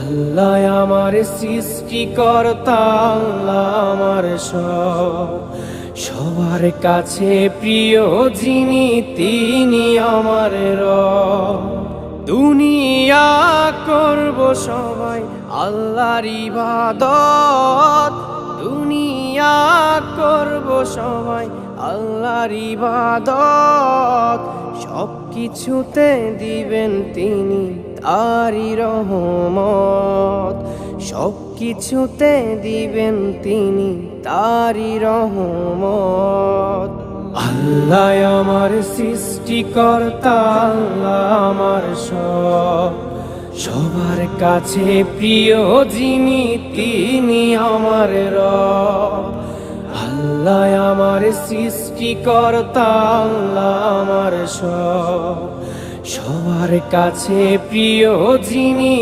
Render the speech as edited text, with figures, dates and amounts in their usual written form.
আল্লাহ আমার সৃষ্টিকর্তা, আল্লাহ আমার সবার কাছে প্রিয় যিনি, তিনি আমার রব। দুনিয়া করব সবাই আল্লাহর ইবাদত, দুনিয়া করব সবাই আল্লাহর ইবাদত। সব কিছুতে দিবেন তিনি তারি রহমত, সব কিছুতে দিবেন তিনি তারি রহমত। আল্লাহ আমার সৃষ্টিকর্তা, আল্লাহ আমার সবার কাছে প্রিয় যিনি, তিনি আমার রব। আল্লাহ আমার সৃষ্টিকর্তা, আল্লাহ আমার সবার কাছে প্রিয় যিনি।